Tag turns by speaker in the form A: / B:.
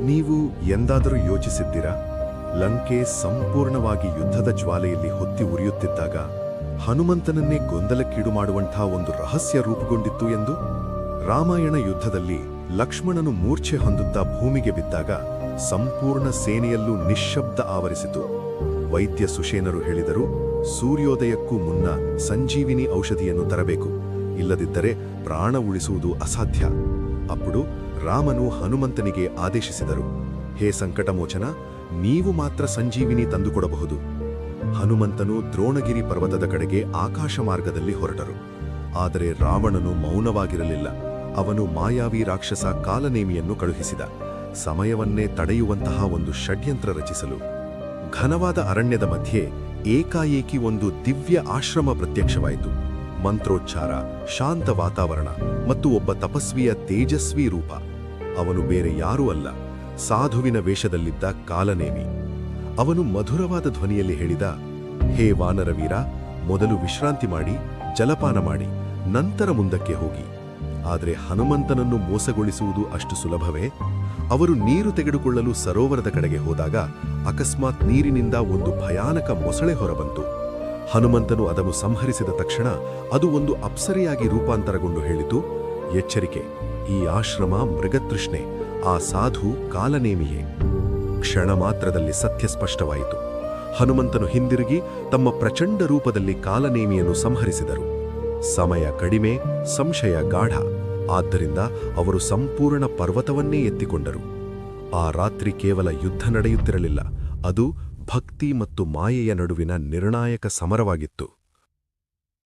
A: ನೀವು ಎಂದಾದರೂ ಯೋಚಿಸಿದ್ದೀರಾ, ಲಂಕೆ ಸಂಪೂರ್ಣವಾಗಿ ಯುದ್ಧದ ಜ್ವಾಲೆಯಲ್ಲಿ ಹೊತ್ತಿ ಉರಿಯುತ್ತಿದ್ದಾಗ ಹನುಮಂತನನ್ನೇ ಗೊಂದಲಕ್ಕೀಡು ಮಾಡುವಂಥ ಒಂದು ರಹಸ್ಯ ರೂಪುಗೊಂಡಿತ್ತು ಎಂದು? ರಾಮಾಯಣ ಯುದ್ಧದಲ್ಲಿ ಲಕ್ಷ್ಮಣನು ಮೂರ್ಛೆ ಹೊಂದುತ್ತಾ ಭೂಮಿಗೆ ಬಿದ್ದಾಗ ಸಂಪೂರ್ಣ ಸೇನೆಯಲ್ಲೂ ನಿಶ್ಶಬ್ದ ಆವರಿಸಿತು. ವೈದ್ಯ ಸುಷೇನರು ಹೇಳಿದರು, ಸೂರ್ಯೋದಯಕ್ಕೂ ಮುನ್ನ ಸಂಜೀವಿನಿ ಔಷಧಿಯನ್ನು ತರಬೇಕು, ಇಲ್ಲದಿದ್ದರೆ ಪ್ರಾಣ ಉಳಿಸುವುದು ಅಸಾಧ್ಯ. ಅప్పుడు ರಾಮನು ಹನುಮಂತನಿಗೆ ಆದೇಶಿಸಿದರು, ಹೇ ಸಂಕಟಮೋಚನ, ನೀವು ಮಾತ್ರ ಸಂಜೀವಿನಿ ತಂದುಕೊಡಬಹುದು. ಹನುಮಂತನು ದ್ರೋಣಗಿರಿ ಪರ್ವತದ ಕಡೆಗೆ ಆಕಾಶ ಮಾರ್ಗದಲ್ಲಿ ಹೊರಟರು. ಆದರೆ ರಾವಣನು ಮೌನವಾಗಿರಲಿಲ್ಲ. ಅವನು ಮಾಯಾವಿ ರಾಕ್ಷಸ ಕಾಲನೇಮಿಯನ್ನು ಕಳುಹಿಸಿದ, ಸಮಯವನ್ನೇ ತಡೆಯುವಂತಹ ಒಂದು ಷಡ್ಯಂತ್ರ ರಚಿಸಲು. ಘನವಾದ ಅರಣ್ಯದ ಮಧ್ಯೆ ಏಕಾಏಕಿ ಒಂದು ದಿವ್ಯ ಆಶ್ರಮ ಪ್ರತ್ಯಕ್ಷವಾಯಿತು. ಮಂತ್ರೋಚ್ಚಾರ, ಶಾಂತ ವಾತಾವರಣ ಮತ್ತು ಒಬ್ಬ ತಪಸ್ವಿಯ ತೇಜಸ್ವಿ ರೂಪ. ಅವನು ಬೇರೆ ಯಾರೂ ಅಲ್ಲ, ಸಾಧುವಿನ ವೇಷದಲ್ಲಿದ್ದ ಕಾಲನೇಮಿ. ಅವನು ಮಧುರವಾದ ಧ್ವನಿಯಲ್ಲಿ ಹೇಳಿದ, ಹೇ ವಾನರವೀರ, ಮೊದಲು ವಿಶ್ರಾಂತಿ ಮಾಡಿ, ಜಲಪಾನ ಮಾಡಿ, ನಂತರ ಮುಂದಕ್ಕೆ ಹೋಗಿ. ಆದರೆ ಹನುಮಂತನನ್ನು ಮೋಸಗೊಳಿಸುವುದು ಅಷ್ಟು ಸುಲಭವೇ? ಅವರು ನೀರು ತೆಗೆದುಕೊಳ್ಳಲು ಸರೋವರದ ಕಡೆಗೆ ಹೋದಾಗ ಅಕಸ್ಮಾತ್ ನೀರಿನಿಂದ ಒಂದು ಭಯಾನಕ ಮೊಸಳೆ ಹೊರಬಂತು. ಹನುಮಂತನು ಅದನ್ನು ಸಂಹರಿಸಿದ ತಕ್ಷಣ ಅದು ಒಂದು ಅಪ್ಸರೆಯಾಗಿ ರೂಪಾಂತರಗೊಂಡು ಹೇಳಿತು, ಎಚ್ಚರಿಕೆ, ಈ ಆಶ್ರಮ ಮೃಗತೃಷ್ಣೆ, ಆ ಸಾಧು ಕಾಲನೇಮಿಯೇ. ಕ್ಷಣ ಮಾತ್ರದಲ್ಲಿ ಸತ್ಯ ಸ್ಪಷ್ಟವಾಯಿತು. ಹನುಮಂತನು ಹಿಂದಿರುಗಿ ತಮ್ಮ ಪ್ರಚಂಡ ರೂಪದಲ್ಲಿ ಕಾಲನೇಮಿಯನ್ನು ಸಂಹರಿಸಿದರು. ಸಮಯ ಕಡಿಮೆ, ಸಂಶಯ ಗಾಢ. ಆದ್ದರಿಂದ ಅವರು ಸಂಪೂರ್ಣ ಪರ್ವತವನ್ನೇ ಎತ್ತಿಕೊಂಡರು. ಆ ರಾತ್ರಿ ಕೇವಲ ಯುದ್ಧ ನಡೆಯುತ್ತಿರಲಿಲ್ಲ, ಅದು ಭಕ್ತಿ ಮತ್ತು ಮಾಯೆಯ ನಡುವಿನ ನಿರ್ಣಾಯಕ ಸಮರವಾಗಿತ್ತು.